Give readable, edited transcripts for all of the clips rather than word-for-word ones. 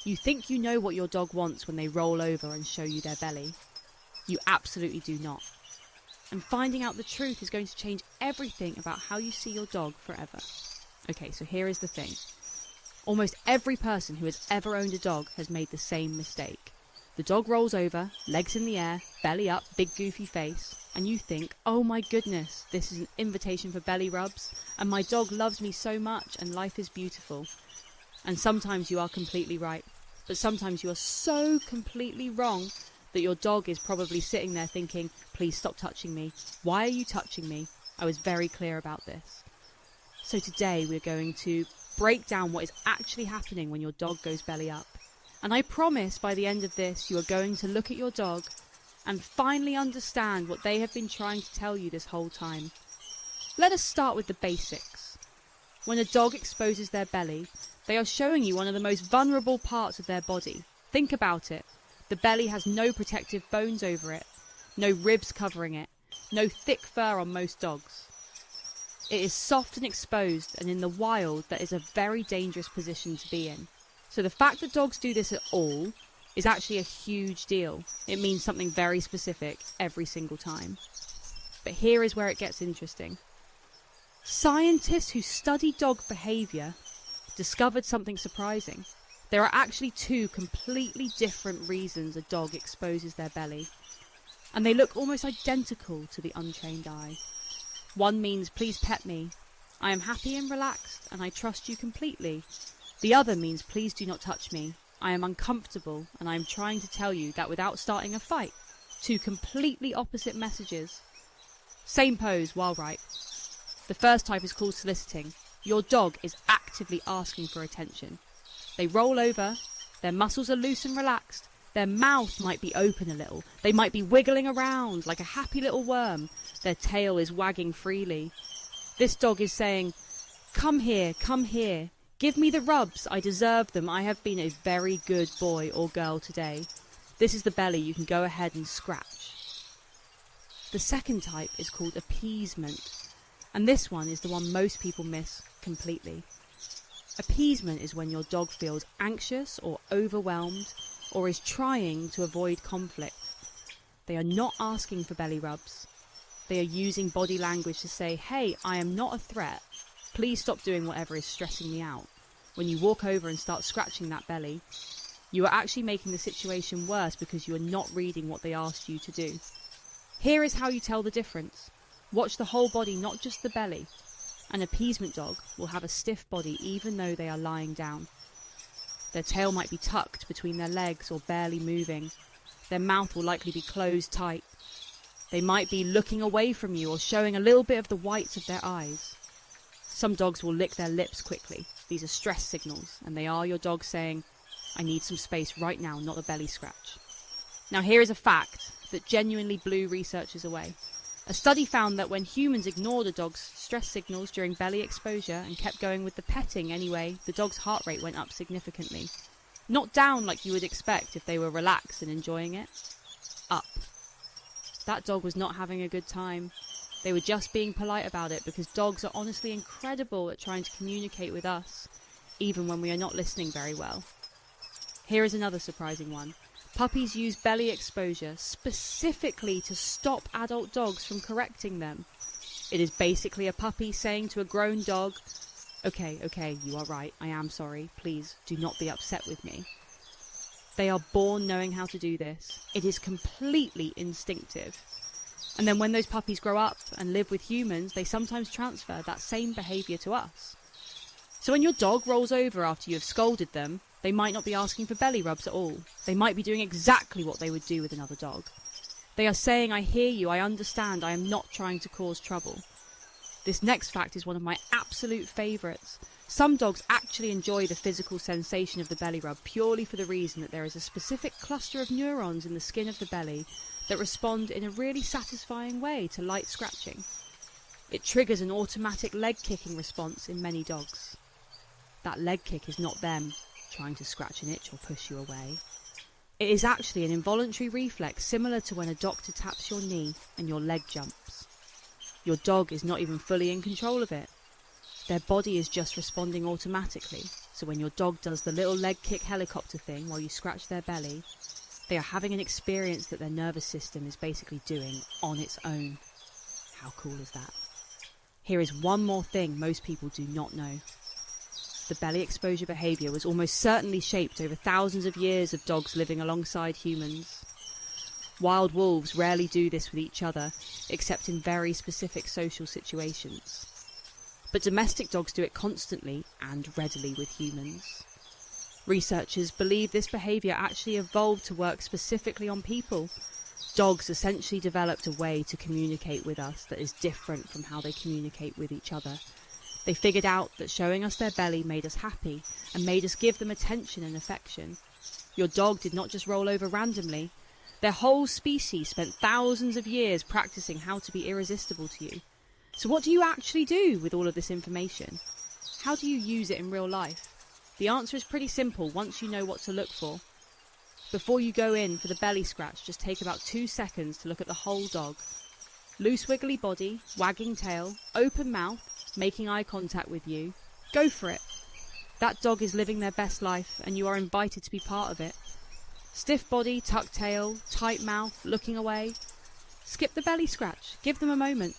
You think you know what your dog wants when they roll over and show you their belly. You absolutely do not. And finding out the truth is going to change everything about how you see your dog forever. Okay, so here is the thing. Almost every person who has ever owned a dog has made the same mistake. The dog rolls over, legs in the air, belly up, big goofy face, and you think, oh my goodness, this is an invitation for belly rubs, and my dog loves me so much, and life is beautiful. And sometimes you are completely right, but sometimes you are so completely wrong that your dog is probably sitting there thinking, please stop touching me. Why are you touching me? I was very clear about this. So today we're going to break down what is actually happening when your dog goes belly up. And I promise by the end of this, you are going to look at your dog and finally understand what they have been trying to tell you this whole time. Let us start with the basics. When a dog exposes their belly, they are showing you one of the most vulnerable parts of their body. Think about it. The belly has no protective bones over it, no ribs covering it, no thick fur on most dogs. It is soft and exposed, and in the wild that is a very dangerous position to be in. So the fact that dogs do this at all is actually a huge deal. It means something very specific every single time. But here is where it gets interesting. Scientists who study dog behaviour discovered something surprising. There are actually two completely different reasons a dog exposes their belly, and they look almost identical to the untrained eye. One means, please pet me. I am happy and relaxed, and I trust you completely. The other means, please do not touch me. I am uncomfortable, and I am trying to tell you that without starting a fight. Two completely opposite messages. Same pose, while right. The first type is called soliciting. Your dog is actively asking for attention. They roll over, their muscles are loose and relaxed, their mouth might be open a little, they might be wiggling around like a happy little worm, their tail is wagging freely. This dog is saying, come here, give me the rubs, I deserve them, I have been a very good boy or girl today. This is the belly, you can go ahead and scratch. The second type is called appeasement, and this one is the one most people miss completely. Appeasement is when your dog feels anxious or overwhelmed or is trying to avoid conflict. They are not asking for belly rubs. They are using body language to say, hey, I am not a threat. Please stop doing whatever is stressing me out. When you walk over and start scratching that belly, you are actually making the situation worse because you are not reading what they asked you to do. Here is how you tell the difference. Watch the whole body, not just the belly. An appeasement dog will have a stiff body even though they are lying down. Their tail might be tucked between their legs or barely moving. Their mouth will likely be closed tight. They might be looking away from you or showing a little bit of the whites of their eyes. Some dogs will lick their lips quickly. These are stress signals, and they are your dog saying, I need some space right now, not a belly scratch. Now here is a fact that genuinely blew researchers away. A study found that when humans ignored a dog's stress signals during belly exposure and kept going with the petting anyway, the dog's heart rate went up significantly. Not down like you would expect if they were relaxed and enjoying it. Up. That dog was not having a good time. They were just being polite about it because dogs are honestly incredible at trying to communicate with us, even when we are not listening very well. Here is another surprising one. Puppies use belly exposure specifically to stop adult dogs from correcting them. It is basically a puppy saying to a grown dog, okay, you are right, I am sorry, please do not be upset with me. They are born knowing how to do this. It is completely instinctive. And then when those puppies grow up and live with humans, they sometimes transfer that same behaviour to us. So when your dog rolls over after you have scolded them, they might not be asking for belly rubs at all. They might be doing exactly what they would do with another dog. They are saying, I hear you, I understand, I am not trying to cause trouble. This next fact is one of my absolute favourites. Some dogs actually enjoy the physical sensation of the belly rub purely for the reason that there is a specific cluster of neurons in the skin of the belly that respond in a really satisfying way to light scratching. It triggers an automatic leg kicking response in many dogs. That leg kick is not them trying to scratch an itch or push you away. It is actually an involuntary reflex similar to when a doctor taps your knee and your leg jumps. Your dog is not even fully in control of it. Their body is just responding automatically, So when your dog does the little leg kick helicopter thing while you scratch their belly, they are having an experience that their nervous system is basically doing on its own. How cool is that? Here is one more thing most people do not know. The belly exposure behaviour was almost certainly shaped over thousands of years of dogs living alongside humans. Wild wolves rarely do this with each other, except in very specific social situations. But domestic dogs do it constantly and readily with humans. Researchers believe this behaviour actually evolved to work specifically on people. Dogs essentially developed a way to communicate with us that is different from how they communicate with each other. They figured out that showing us their belly made us happy and made us give them attention and affection. Your dog did not just roll over randomly. Their whole species spent thousands of years practicing how to be irresistible to you. So what do you actually do with all of this information? How do you use it in real life? The answer is pretty simple once you know what to look for. Before you go in for the belly scratch, just take about 2 seconds to look at the whole dog. Loose wiggly body, wagging tail, open mouth, making eye contact with you. Go for it. That dog is living their best life and you are invited to be part of it. Stiff body, tucked tail, tight mouth, looking away. Skip the belly scratch. Give them a moment.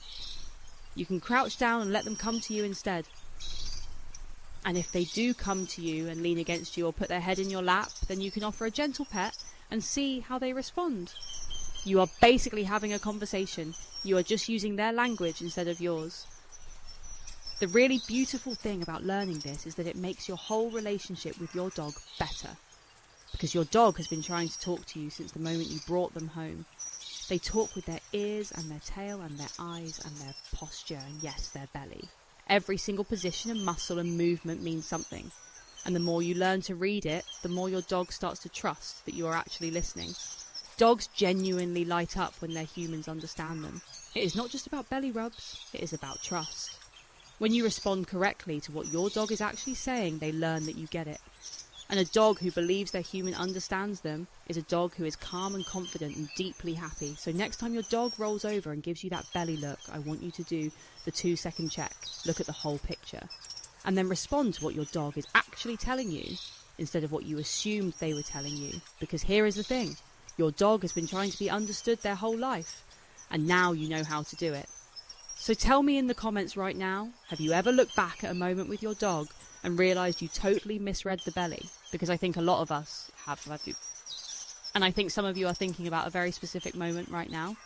You can crouch down and let them come to you instead. And if they do come to you and lean against you or put their head in your lap, then you can offer a gentle pet and see how they respond. You are basically having a conversation. You are just using their language instead of yours. The really beautiful thing about learning this is that it makes your whole relationship with your dog better. Because your dog has been trying to talk to you since the moment you brought them home. They talk with their ears and their tail and their eyes and their posture and yes, their belly. Every single position and muscle and movement means something. And the more you learn to read it, the more your dog starts to trust that you are actually listening. Dogs genuinely light up when their humans understand them. It is not just about belly rubs, it is about trust. When you respond correctly to what your dog is actually saying, they learn that you get it. And a dog who believes their human understands them is a dog who is calm and confident and deeply happy. So next time your dog rolls over and gives you that belly look, I want you to do the 2-second check. Look at the whole picture. And then respond to what your dog is actually telling you instead of what you assumed they were telling you. Because here is the thing. Your dog has been trying to be understood their whole life. And now you know how to do it. So tell me in the comments right now, have you ever looked back at a moment with your dog and realised you totally misread the belly? Because I think a lot of us have. And I think some of you are thinking about a very specific moment right now.